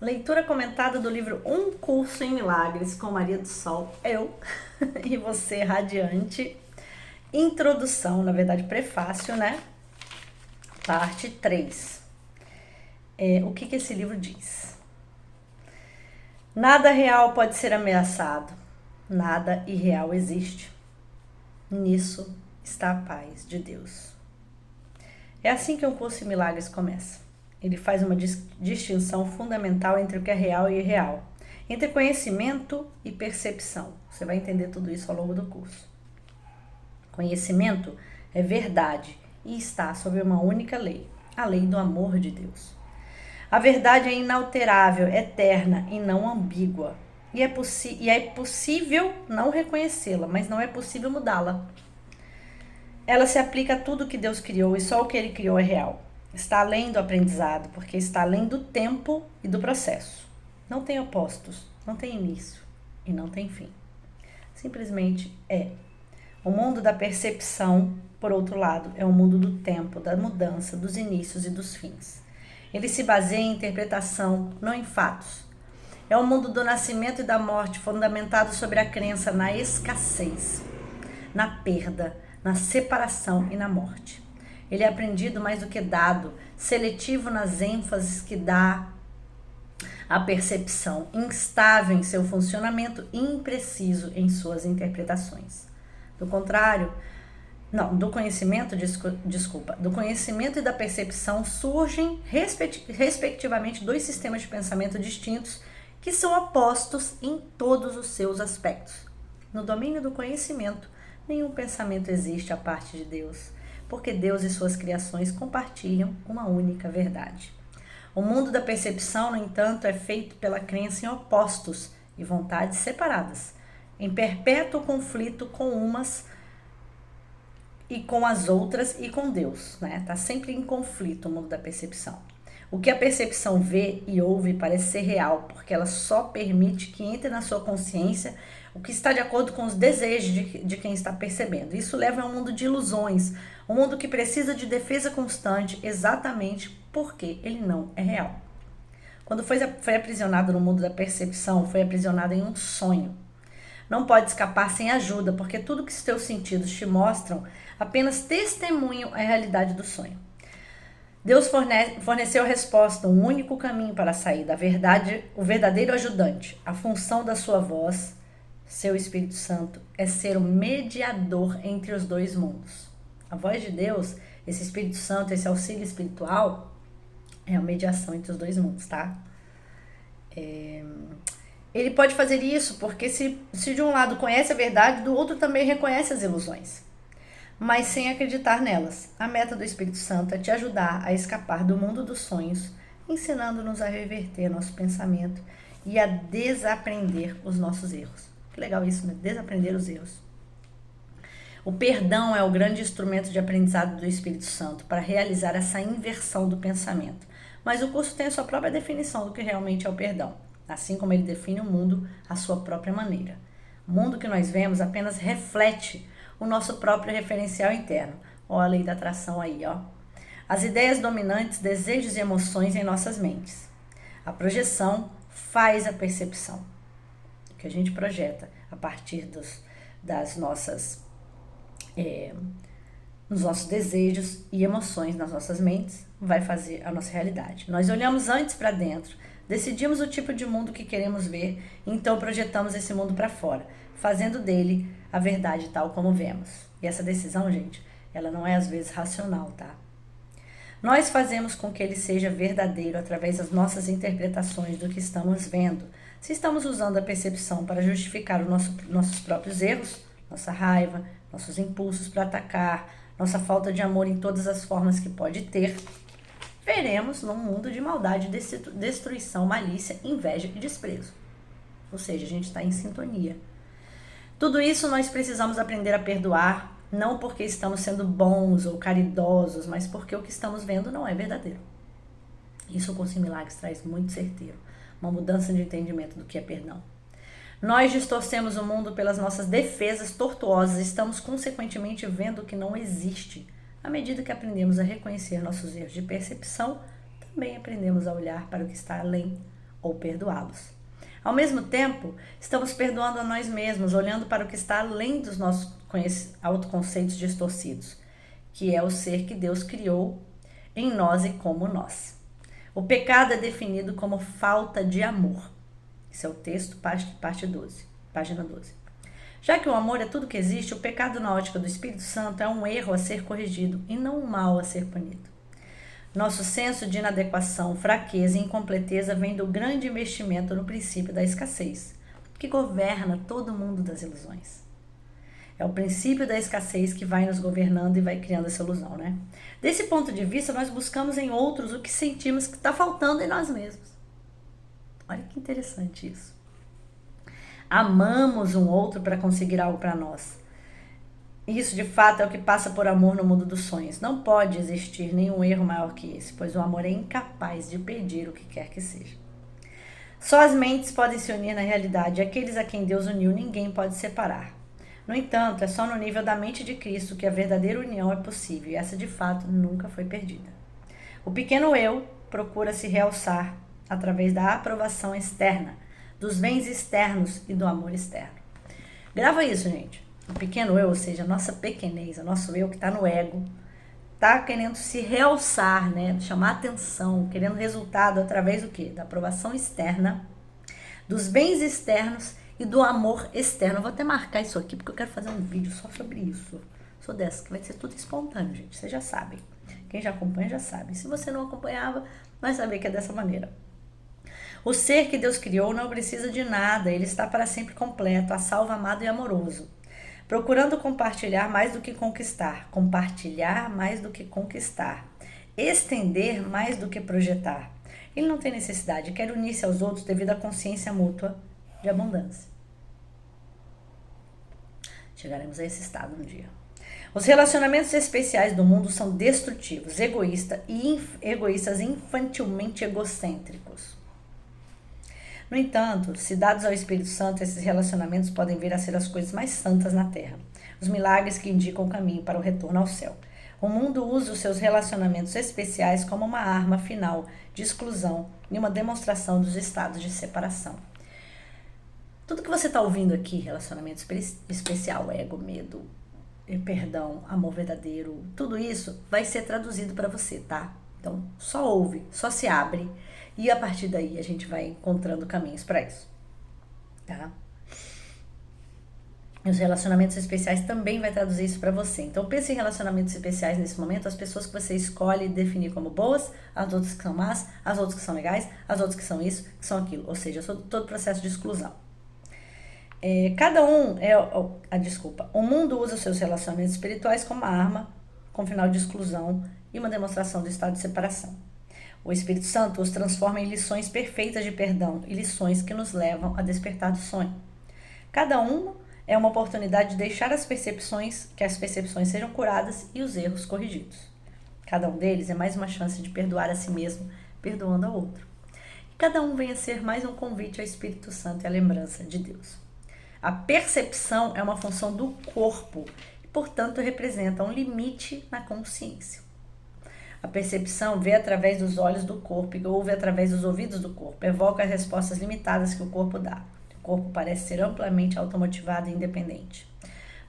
Leitura comentada do livro Um Curso em Milagres com Maria do Sol, eu e você radiante. Introdução, na verdade prefácio, né? Parte 3. O que esse livro diz? Nada real pode ser ameaçado, nada irreal existe. Nisso está a paz de Deus. É assim que um curso em milagres começa. Ele faz uma distinção fundamental entre o que é real e irreal, entre conhecimento e percepção. Você vai entender tudo isso ao longo do curso. Conhecimento é verdade e está sob uma única lei, a lei do amor de Deus. A verdade é inalterável, eterna e não ambígua. E é possível não reconhecê-la, mas não é possível mudá-la. Ela se aplica a tudo que Deus criou e só o que Ele criou é real. Está além do aprendizado, porque está além do tempo e do processo. Não tem opostos, não tem início e não tem fim. Simplesmente é. O mundo da percepção, por outro lado, é o mundo do tempo, da mudança, dos inícios e dos fins. Ele se baseia em interpretação, não em fatos. É o mundo do nascimento e da morte, fundamentado sobre a crença na escassez, na perda, na separação e na morte. Ele é aprendido mais do que dado, seletivo nas ênfases que dá à percepção, instável em seu funcionamento e impreciso em suas interpretações. Do conhecimento e da percepção surgem, respectivamente, dois sistemas de pensamento distintos que são opostos em todos os seus aspectos. No domínio do conhecimento, nenhum pensamento existe à parte de Deus, porque Deus e suas criações compartilham uma única verdade. O mundo da percepção, no entanto, é feito pela crença em opostos e vontades separadas, em perpétuo conflito com umas e com as outras e com Deus, né? Está sempre em conflito o mundo da percepção. O que a percepção vê e ouve parece ser real, porque ela só permite que entre na sua consciência o que está de acordo com os desejos de quem está percebendo. Isso leva a um mundo de ilusões, um mundo que precisa de defesa constante, exatamente porque ele não é real. Quando foi aprisionado no mundo da percepção, foi aprisionado em um sonho. Não pode escapar sem ajuda, porque tudo que os teus sentidos te mostram apenas testemunham a realidade do sonho. Deus forneceu a resposta, um único caminho para a saída, a verdade, o verdadeiro ajudante. A função da sua voz, seu Espírito Santo, é ser o mediador entre os dois mundos. A voz de Deus, esse Espírito Santo, esse auxílio espiritual, é a mediação entre os dois mundos, tá? Ele pode fazer isso porque se de um lado conhece a verdade, do outro também reconhece as ilusões, mas sem acreditar nelas. A meta do Espírito Santo é te ajudar a escapar do mundo dos sonhos, ensinando-nos a reverter nosso pensamento e a desaprender os nossos erros. Que legal isso, né? Desaprender os erros. O perdão é o grande instrumento de aprendizado do Espírito Santo para realizar essa inversão do pensamento. Mas o curso tem a sua própria definição do que realmente é o perdão, assim como ele define o mundo à sua própria maneira. O mundo que nós vemos apenas reflete o nosso próprio referencial interno. Ó, a lei da atração aí, ó. As ideias dominantes, desejos e emoções em nossas mentes. A projeção faz a percepção. O que a gente projeta a partir dos nossos desejos e emoções nas nossas mentes vai fazer a nossa realidade. Nós olhamos antes para dentro, decidimos o tipo de mundo que queremos ver, e então projetamos esse mundo para fora, fazendo dele a verdade tal como vemos. E essa decisão, gente, ela não é às vezes racional, tá? Nós fazemos com que ele seja verdadeiro através das nossas interpretações do que estamos vendo. Se estamos usando a percepção para justificar nossos próprios erros, nossa raiva, nossos impulsos para atacar, nossa falta de amor em todas as formas que pode ter, veremos num mundo de maldade, destruição, malícia, inveja e desprezo. Ou seja, a gente está em sintonia. Tudo isso nós precisamos aprender a perdoar, não porque estamos sendo bons ou caridosos, mas porque o que estamos vendo não é verdadeiro. Isso o Curso em Milagres traz muito certeiro, uma mudança de entendimento do que é perdão. Nós distorcemos o mundo pelas nossas defesas tortuosas e estamos consequentemente vendo o que não existe. À medida que aprendemos a reconhecer nossos erros de percepção, também aprendemos a olhar para o que está além, ou perdoá-los. Ao mesmo tempo, estamos perdoando a nós mesmos, olhando para o que está além dos nossos autoconceitos distorcidos, que é o ser que Deus criou em nós e como nós. O pecado é definido como falta de amor. Esse é o texto, parte 12, página 12. Já que o amor é tudo que existe, o pecado na ótica do Espírito Santo é um erro a ser corrigido e não um mal a ser punido. Nosso senso de inadequação, fraqueza e incompleteza vem do grande investimento no princípio da escassez, que governa todo mundo das ilusões. É o princípio da escassez que vai nos governando e vai criando essa ilusão, né? Desse ponto de vista, nós buscamos em outros o que sentimos que está faltando em nós mesmos. Olha que interessante isso. Amamos um outro para conseguir algo para nós. Isso, de fato, é o que passa por amor no mundo dos sonhos. Não pode existir nenhum erro maior que esse, pois o amor é incapaz de pedir o que quer que seja. Só as mentes podem se unir na realidade, e aqueles a quem Deus uniu ninguém pode separar. No entanto, é só no nível da mente de Cristo que a verdadeira união é possível, e essa, de fato, nunca foi perdida. O pequeno eu procura se realçar através da aprovação externa, dos bens externos e do amor externo. Grava isso, gente. O pequeno eu, ou seja, a nossa pequenez, o nosso eu que está no ego, está querendo se realçar, né? Chamar atenção, querendo resultado através do quê? Da aprovação externa, dos bens externos e do amor externo. Eu vou até marcar isso aqui, porque eu quero fazer um vídeo só sobre isso. Sou dessa, que vai ser tudo espontâneo, gente. Vocês já sabem. Quem já acompanha já sabe. Se você não acompanhava, vai saber que é dessa maneira. O ser que Deus criou não precisa de nada, ele está para sempre completo, a salvo, amado e amoroso. Procurando compartilhar mais do que conquistar, compartilhar mais do que conquistar, estender mais do que projetar. Ele não tem necessidade, quer unir-se aos outros devido à consciência mútua de abundância. Chegaremos a esse estado um dia. Os relacionamentos especiais do mundo são destrutivos, egoístas e infantilmente egocêntricos. No entanto, se dados ao Espírito Santo, esses relacionamentos podem vir a ser as coisas mais santas na Terra, os milagres que indicam o caminho para o retorno ao céu. O mundo usa os seus relacionamentos especiais como uma arma final de exclusão e uma demonstração dos estados de separação. Tudo que você está ouvindo aqui, relacionamento especial, ego, medo, perdão, amor verdadeiro, tudo isso vai ser traduzido para você, tá? Então, só ouve, só se abre. E a partir daí a gente vai encontrando caminhos para isso, tá? E os relacionamentos especiais também vai traduzir isso para você. Então pense em relacionamentos especiais nesse momento, as pessoas que você escolhe definir como boas, as outras que são más, as outras que são legais, as outras que são isso, que são aquilo. Ou seja, todo processo de exclusão. O mundo usa os seus relacionamentos espirituais como arma, com final de exclusão e uma demonstração do estado de separação. O Espírito Santo os transforma em lições perfeitas de perdão e lições que nos levam a despertar do sonho. Cada uma é uma oportunidade de deixar que as percepções sejam curadas e os erros corrigidos. Cada um deles é mais uma chance de perdoar a si mesmo, perdoando ao outro. E cada um vem a ser mais um convite ao Espírito Santo e à lembrança de Deus. A percepção é uma função do corpo e, portanto, representa um limite na consciência. A percepção vê através dos olhos do corpo e ouve através dos ouvidos do corpo. Evoca as respostas limitadas que o corpo dá. O corpo parece ser amplamente automotivado e independente,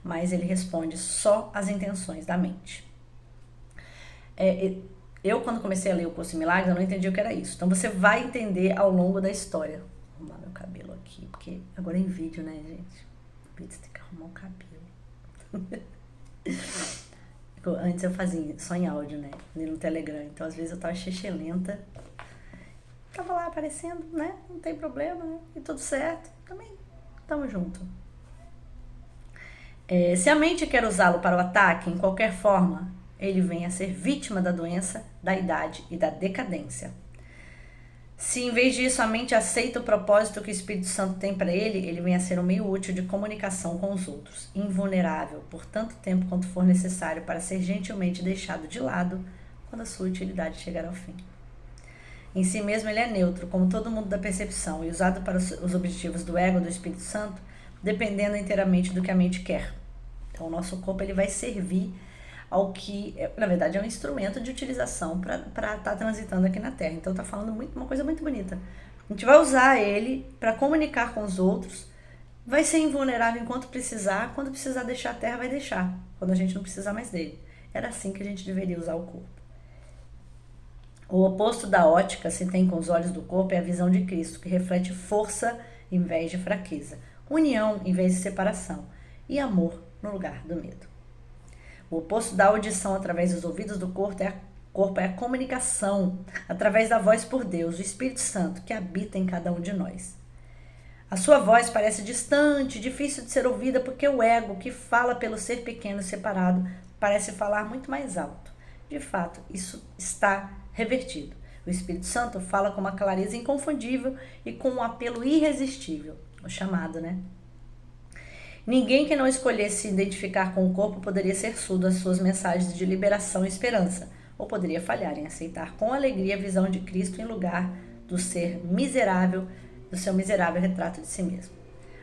mas ele responde só às intenções da mente. Eu, quando comecei a ler o Curso de Milagres, eu não entendi o que era isso. Então, você vai entender ao longo da história. Vou arrumar meu cabelo aqui, porque agora é em vídeo, né, gente? No vídeo você tem que arrumar o cabelo. Antes eu fazia só em áudio, né? No Telegram. Então, às vezes, eu tava lenta. Tava lá aparecendo, né? Não tem problema, né? E tudo certo. Também tamo junto. Se a mente quer usá-lo para o ataque, em qualquer forma, ele vem a ser vítima da doença, da idade e da decadência. Se, em vez disso, a mente aceita o propósito que o Espírito Santo tem para ele vem a ser um meio útil de comunicação com os outros, invulnerável por tanto tempo quanto for necessário para ser gentilmente deixado de lado quando a sua utilidade chegar ao fim. Em si mesmo ele é neutro, como todo mundo da percepção, e usado para os objetivos do ego do Espírito Santo, dependendo inteiramente do que a mente quer. Então o nosso corpo ele vai servir ao que, na verdade, é um instrumento de utilização para estar transitando aqui na Terra. Então, está falando uma coisa muito bonita. A gente vai usar ele para comunicar com os outros, vai ser invulnerável enquanto precisar, quando precisar deixar a terra vai deixar, quando a gente não precisar mais dele. Era assim que a gente deveria usar o corpo. O oposto da ótica se tem com os olhos do corpo é a visão de Cristo, que reflete força em vez de fraqueza, união em vez de separação e amor no lugar do medo. O oposto da audição através dos ouvidos do corpo é a comunicação através da voz por Deus, o Espírito Santo, que habita em cada um de nós. A sua voz parece distante, difícil de ser ouvida, porque o ego, que fala pelo ser pequeno e separado, parece falar muito mais alto. De fato, isso está revertido. O Espírito Santo fala com uma clareza inconfundível e com um apelo irresistível, o chamado, né? Ninguém que não escolhesse se identificar com o corpo poderia ser surdo às suas mensagens de liberação e esperança, ou poderia falhar em aceitar com alegria a visão de Cristo em lugar do ser miserável, do seu miserável retrato de si mesmo.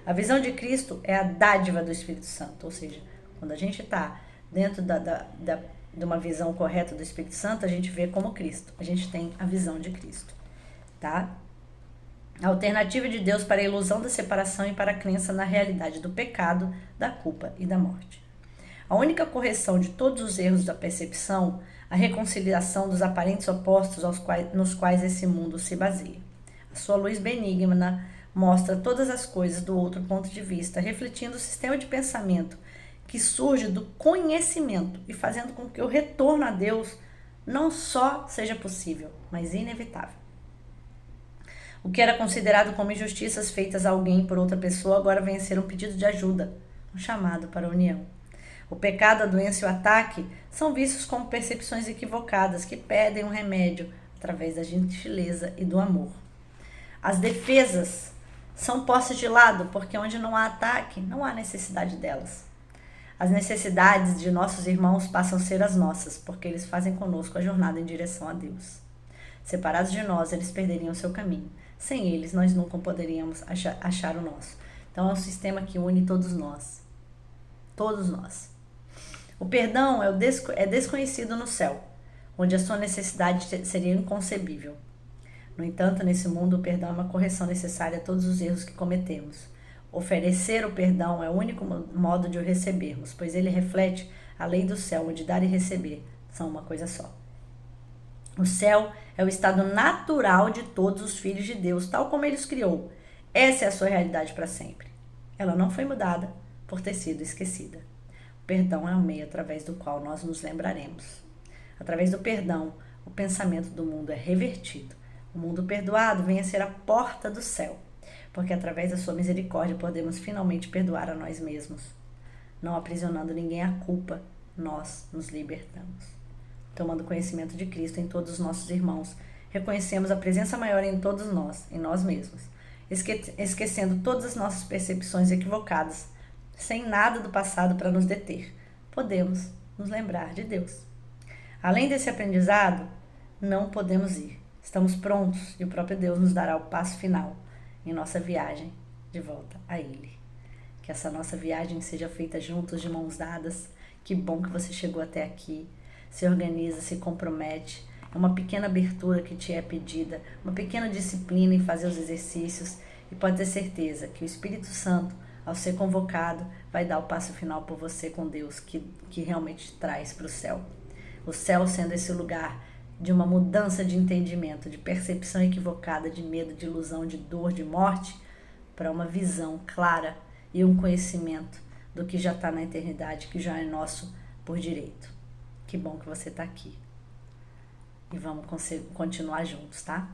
A visão de Cristo é a dádiva do Espírito Santo, ou seja, quando a gente está dentro de uma visão correta do Espírito Santo, a gente vê como Cristo, a gente tem a visão de Cristo, tá? A alternativa de Deus para a ilusão da separação e para a crença na realidade do pecado, da culpa e da morte. A única correção de todos os erros da percepção, a reconciliação dos aparentes opostos nos quais esse mundo se baseia. A sua luz benigna mostra todas as coisas do outro ponto de vista, refletindo o sistema de pensamento que surge do conhecimento e fazendo com que o retorno a Deus não só seja possível, mas inevitável. O que era considerado como injustiças feitas a alguém por outra pessoa agora vem a ser um pedido de ajuda, um chamado para a união. O pecado, a doença e o ataque são vistos como percepções equivocadas que pedem um remédio através da gentileza e do amor. As defesas são postas de lado porque onde não há ataque, não há necessidade delas. As necessidades de nossos irmãos passam a ser as nossas, porque eles fazem conosco a jornada em direção a Deus. Separados de nós, eles perderiam o seu caminho. Sem eles, nós nunca poderíamos achar o nosso. Então, é um sistema que une todos nós. Todos nós. O perdão é desconhecido no céu, onde a sua necessidade seria inconcebível. No entanto, nesse mundo, o perdão é uma correção necessária a todos os erros que cometemos. Oferecer o perdão é o único modo de o recebermos, pois ele reflete a lei do céu, onde dar e receber são uma coisa só. O céu é o estado natural de todos os filhos de Deus, tal como ele os criou. Essa é a sua realidade para sempre. Ela não foi mudada por ter sido esquecida. O perdão é o meio através do qual nós nos lembraremos. Através do perdão, o pensamento do mundo é revertido. O mundo perdoado vem a ser a porta do céu, porque através da sua misericórdia podemos finalmente perdoar a nós mesmos. Não aprisionando ninguém à culpa, nós nos libertamos. Tomando conhecimento de Cristo em todos os nossos irmãos, reconhecemos a presença maior em todos nós, em nós mesmos, esquecendo todas as nossas percepções equivocadas, sem nada do passado para nos deter. Podemos nos lembrar de Deus. Além desse aprendizado, não podemos ir. Estamos prontos e o próprio Deus nos dará o passo final em nossa viagem de volta a Ele. Que essa nossa viagem seja feita juntos, de mãos dadas. Que bom que você chegou até aqui. Se organiza, se compromete. É uma pequena abertura que te é pedida, uma pequena disciplina em fazer os exercícios, e pode ter certeza que o Espírito Santo, ao ser convocado, vai dar o passo final por você com Deus, que realmente te traz para o céu. O céu sendo esse lugar de uma mudança de entendimento, de percepção equivocada, de medo, de ilusão, de dor, de morte, para uma visão clara e um conhecimento do que já está na eternidade, que já é nosso por direito. Que bom que você está aqui. E vamos continuar juntos, tá?